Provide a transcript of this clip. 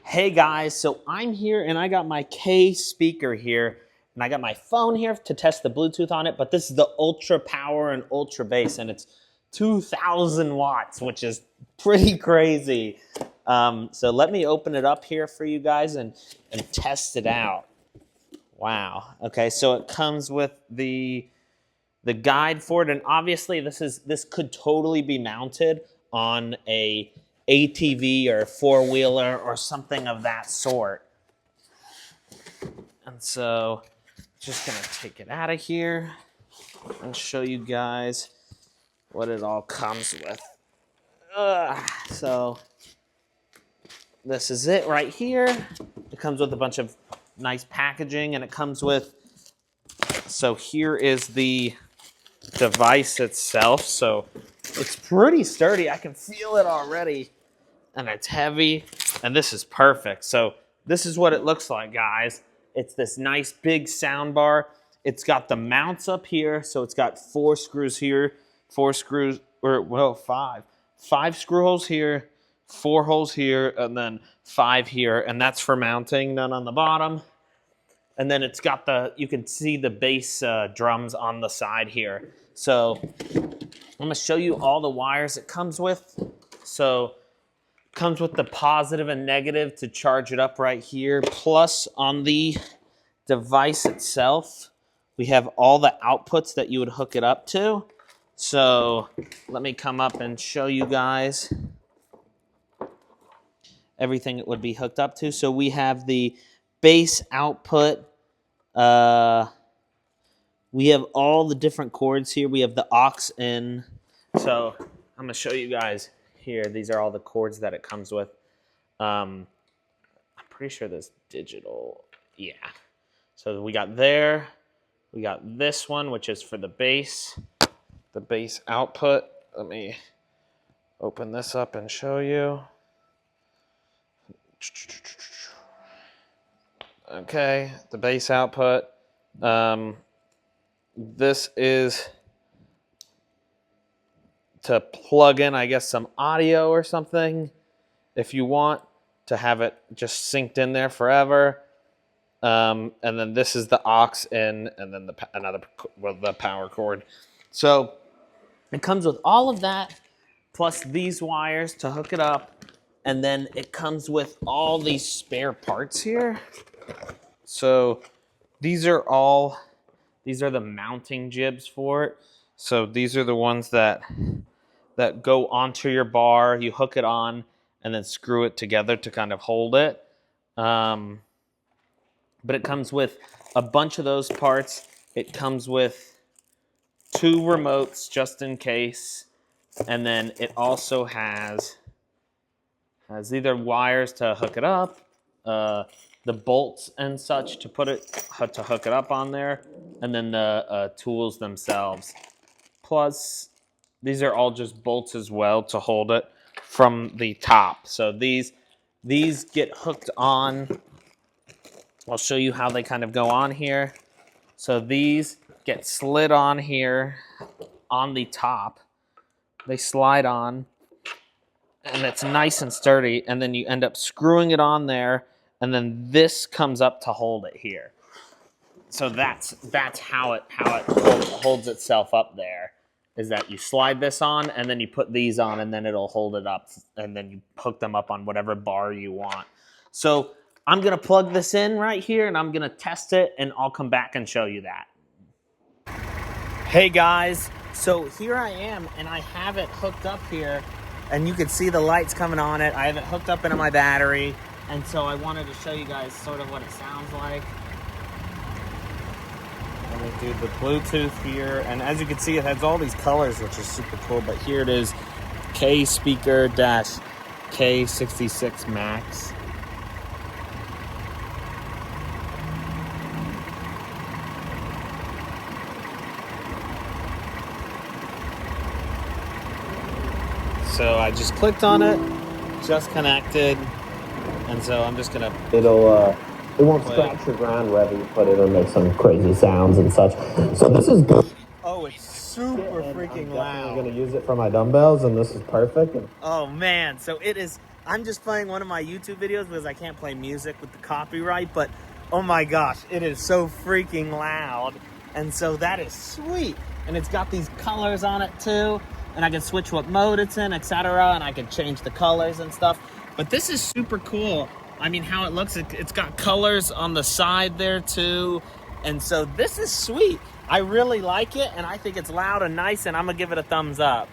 Hey guys, so I'm here and I got my K speaker here and I got my phone here to test the Bluetooth on it, but this is the ultra power and ultra bass and it's 2,000 watts, which is pretty crazy. So let me open it up here for you guys and test it out. Wow. Okay, so it comes with the guide for it, and obviously this could totally be mounted on a ATV or a four-wheeler or something of that sort. And so just gonna take it out of here and show you guys what it all comes with. So this is it right here. It comes with a bunch of nice packaging, and it comes with, so here is the device itself. So it's pretty sturdy. I can feel it already, and it's heavy, and this is perfect. So this is what it looks like, guys. It's this nice big sound bar. It's got the mounts up here, so it's got 4 screws here, 4 screws, or well, 5 screw holes here, 4 holes here, and then 5 here, and that's for mounting, none on the bottom. And then it's got you can see the bass drums on the side here. So I'm gonna show you all the wires it comes with. So it comes with the positive and negative to charge it up right here. Plus on the device itself, we have all the outputs that you would hook it up to. So let me come up and show you guys everything it would be hooked up to. So we have the bass output. We have all the different cords here. We have the aux in. So I'm gonna show you guys here. These are all the cords that it comes with. I'm pretty sure this digital, yeah. So we got there. We got this one, which is for the bass output. Let me open this up and show you. Okay, the bass output. This is to plug in, I guess, some audio or something if you want to have it just synced in there forever. And then this is the aux in, and then the power cord. So it comes with all of that, plus these wires to hook it up, and then it comes with all these spare parts here. So these are the mounting jibs for it. So these are the ones that go onto your bar. You hook it on and then screw it together to kind of hold it. But it comes with a bunch of those parts. It comes with 2 remotes just in case. And then it also has either wires to hook it up, the bolts and such to hook it up on there, and then the tools themselves. Plus, these are all just bolts as well to hold it from the top. So these get hooked on. I'll show you how they kind of go on here. So these get slid on here on the top. They slide on, and it's nice and sturdy, and then you end up screwing it on there, and then this comes up to hold it here. So that's how it holds itself up there, is that you slide this on, and then you put these on, and then it'll hold it up, and then you hook them up on whatever bar you want. So I'm gonna plug this in right here, and I'm gonna test it, and I'll come back and show you that. Hey guys, so here I am, and I have it hooked up here, and you can see the lights coming on it. I have it hooked up into my battery, and so I wanted to show you guys sort of what it sounds like. Let me do the Bluetooth here, and as you can see, it has all these colors, which is super cool, but here it is, K speaker K66 Max. So I just clicked on it, just connected, and so I'm just gonna. It won't scratch the ground wherever you put it or make some crazy sounds and such. So this is good. Oh, it's super freaking loud. I'm gonna use it for my dumbbells, and this is perfect. Oh man, so it is. I'm just playing one of my YouTube videos because I can't play music with the copyright, but oh my gosh, it is so freaking loud. And so that is sweet. And it's got these colors on it too, and I can switch what mode it's in, etc. And I can change the colors and stuff. But this is super cool. I mean, how it looks, it's got colors on the side there too. And so this is sweet. I really like it, and I think it's loud and nice, and I'm gonna give it a thumbs up.